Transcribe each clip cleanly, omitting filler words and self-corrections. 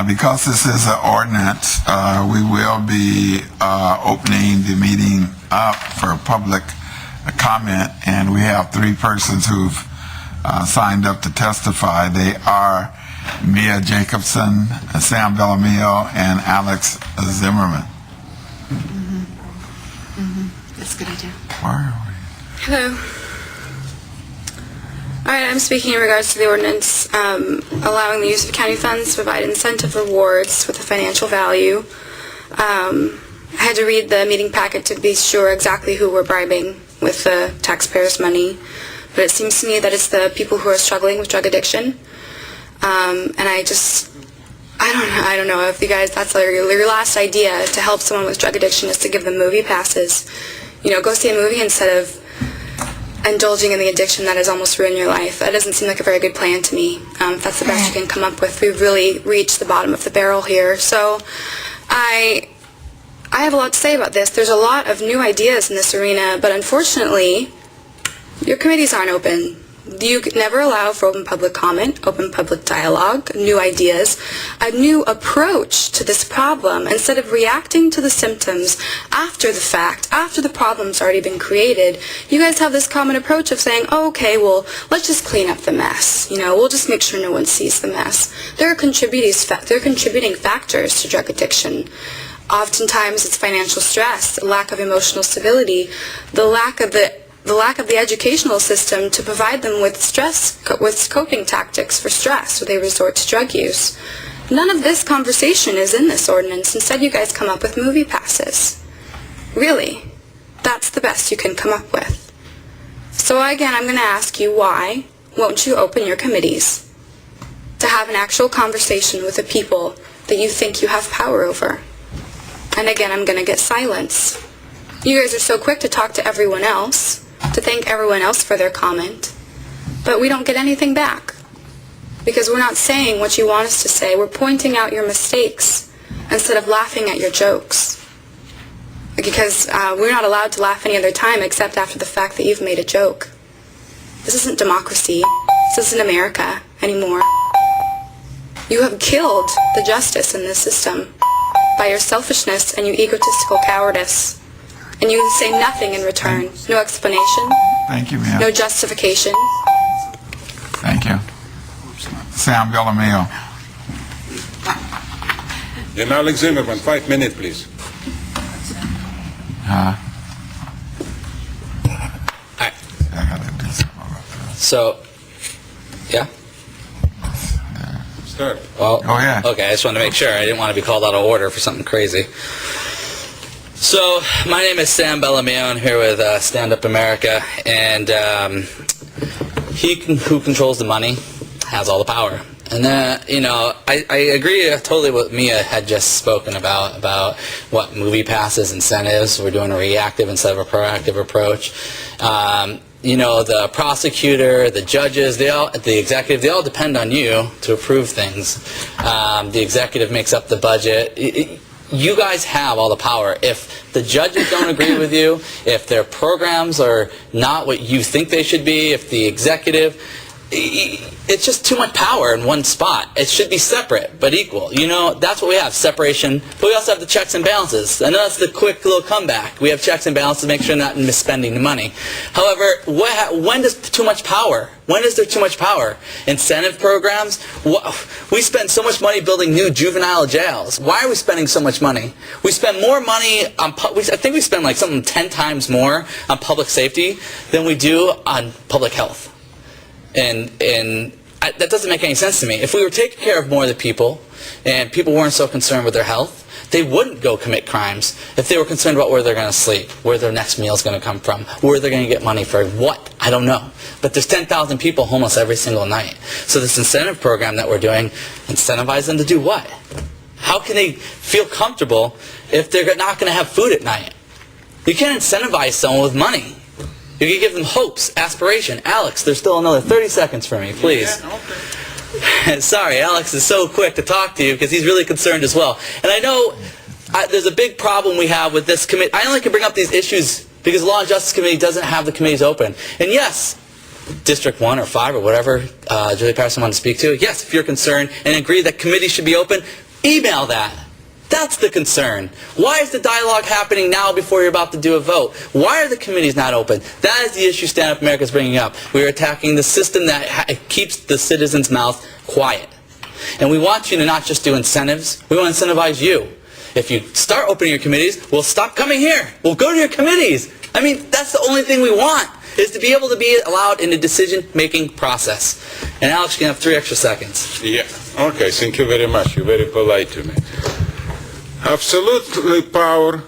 Because this is an ordinance, we will be opening the meeting up for public comment, and we have three persons who've signed up to testify. They are Mia Jacobson, Sam Bellamio, and Alex Zimerman. That's a good idea. Where are we? Hello. All right, I'm speaking in regards to the ordinance allowing the use of county funds to provide incentive rewards with a financial value. I had to read the meeting packet to be sure exactly who we're bribing with the taxpayers' money, but it seems to me that it's the people who are struggling with drug addiction. And I don't know if you guys, that's your last idea to help someone with drug addiction is to give them movie passes. You know, go see a movie instead of indulging in the addiction that has almost ruined your life. That doesn't seem like a very good plan to me. If that's the best you can come up with, we've really reached the bottom of the barrel here. So I have a lot to say about this. There's a lot of new ideas in this arena, but unfortunately, your committees aren't open. You never allow for open public comment, open public dialogue, new ideas, a new approach to this problem. Instead of reacting to the symptoms after the fact, after the problem's already been created, you guys have this common approach of saying, oh, okay, well, let's just clean up the mess. You know, we'll just make sure no one sees the mess. There are contributing factors to drug addiction. Oftentimes it's financial stress, lack of emotional stability, the lack of the educational system to provide them with coping tactics for stress, or they resort to drug use. None of this conversation is in this ordinance. Instead, you guys come up with movie passes. Really, that's the best you can come up with. So again, I'm going to ask you, why won't you open your committees to have an actual conversation with the people that you think you have power over? And again, I'm going to get silence. You guys are so quick to talk to everyone else, to thank everyone else for their comment, but we don't get anything back because we're not saying what you want us to say. We're pointing out your mistakes instead of laughing at your jokes, because we're not allowed to laugh any other time except after the fact that you've made a joke. This isn't democracy. This isn't America anymore. You have killed the justice in this system by your selfishness and your egotistical cowardice. And you say nothing in return. No explanation. Thank you, ma'am. No justification. Thank you. Sam Bellamio. And Alex Zimerman, 5 minutes, please. I Alright, gotta do something about this. so, yeah? Start. Well, Go ahead. okay, I just wanted to make sure. I didn't want to be called out of order for something crazy. So, my name is Sam Bellamio. I'm here with StandUP-America, and who controls the money has all the power. And you know, I agree totally with Mia had just spoken about what movie passes, incentives. We're doing a reactive instead of a proactive approach. You know, the prosecutor, the judges, the executive, they all depend on you to approve things. The executive makes up the budget. You guys have all the power. If the judges don't agree with you, if their programs are not what you think they should be, if the executive, it's just too much power in one spot. It should be separate but equal. You know, that's what we have, separation. But we also have the checks and balances. I know that's the quick little comeback. We have checks and balances to make sure we're not misspending the money. However, when does too much power? When is there too much power? Incentive programs? We spend so much money building new juvenile jails. Why are we spending so much money? We spend more money on, I think we spend like something 10 times more on public safety than we do on public health. And that doesn't make any sense to me. If we were taking care of more of the people, and people weren't so concerned with their health, they wouldn't go commit crimes if they were concerned about where they're going to sleep, where their next meal is going to come from, where they're going to get money for what. I don't know. But there's 10,000 people homeless every single night. So this incentive program that we're doing, incentivize them to do what? How can they feel comfortable if they're not going to have food at night? You can't incentivize someone with money. You can give them hopes, aspiration. Alex, there's still another 30 seconds for me, please. Yeah, okay. Sorry, Alex is so quick to talk to you because he's really concerned as well. And I know there's a big problem we have with this committee. I only can bring up these issues because the Law and Justice Committee doesn't have the committees open. And yes, District 1 or 5 or whatever Julie Patterson wanted to speak to, yes, if you're concerned and agree that committees should be open, email that. That's the concern. Why is the dialogue happening now before you're about to do a vote? Why are the committees not open? That is the issue Stand Up America is bringing up. We are attacking the system that keeps the citizens' mouth quiet. And we want you to not just do incentives. We want to incentivize you. If you start opening your committees, we'll stop coming here. We'll go to your committees. I mean, that's the only thing we want, is to be able to be allowed in the decision-making process. And Alex, you can have 3 extra seconds. Yeah. Okay, thank you very much. You're very polite to me. Absolutely power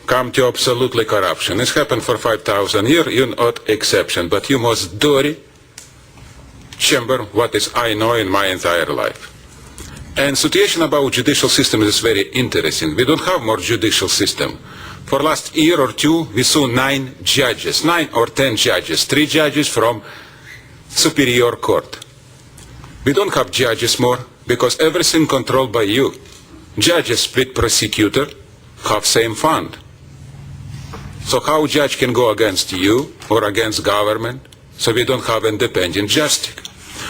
come to absolutely corruption. It's happened for 5,000 years. You're not exception, but you most dirty chamber what is I know in my entire life. And situation about judicial system is very interesting. We don't have more judicial system. For last year or two, we saw 9 judges, 9 or 10 judges, 3 judges from Superior Court. We don't have judges more because everything controlled by you. Judges with prosecutor have same fund. So how judge can go against you or against government? So we don't have independent justice.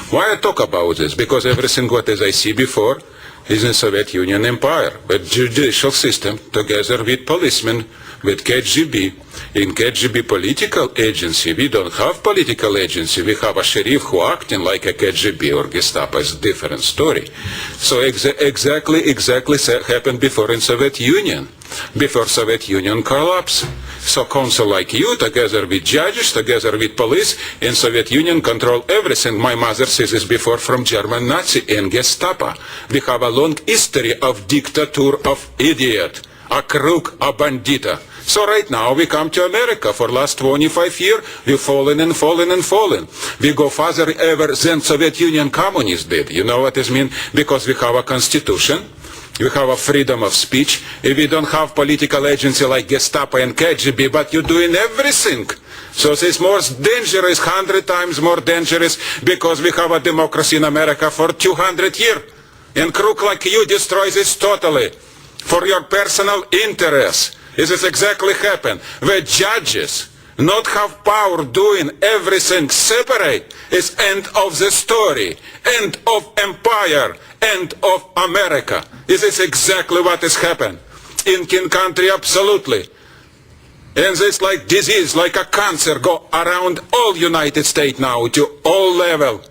Why I talk about this? Because everything what as I see before is in Soviet Union Empire, with judicial system together with policemen, with KGB. In KGB political agency, we don't have political agency. We have a sheriff who acting like a KGB or Gestapo. It's a different story. So exactly happened before in Soviet Union, before Soviet Union collapse. So council like you, together with judges, together with police, in Soviet Union control everything. My mother says this before from German Nazi and Gestapo. We have a long history of dictator of idiot, a crook, a bandita. So right now we come to America. For last 25 years, we've fallen and fallen and fallen. We go further ever than Soviet Union communists did. You know what this means? Because we have a constitution. We have a freedom of speech. If we don't have political agency like Gestapo and KGB, but you're doing everything. So it's more dangerous, 100 times more dangerous, because we have a democracy in America for 200 years. And crook like you destroys this totally for your personal interest. This is exactly happened. Where judges not have power doing everything separate is end of the story, end of empire, end of America. This is exactly what has happened. In King country, absolutely. And this like disease, like a cancer, go around all United States now to all level.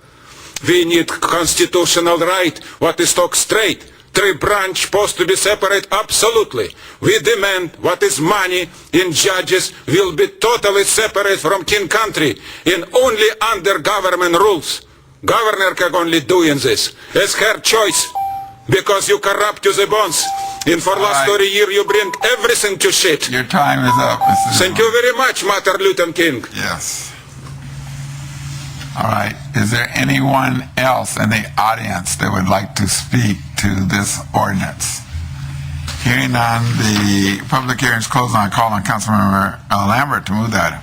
We need constitutional right, what is talk straight. 3 branch supposed to be separate, absolutely. We demand what is money in judges will be totally separate from king country and only under government rules. Governor can only doing this. It's her choice because you corrupt to the bones. And for last 30 years you bring everything to shit. Your time is up, Mr. Thank you very much, Martin Luther King. Yes. All right. Is there anyone else in the audience that would like to speak to this ordinance? Hearing none, the public hearing is closed. On call on Councilmember Lambert to move that.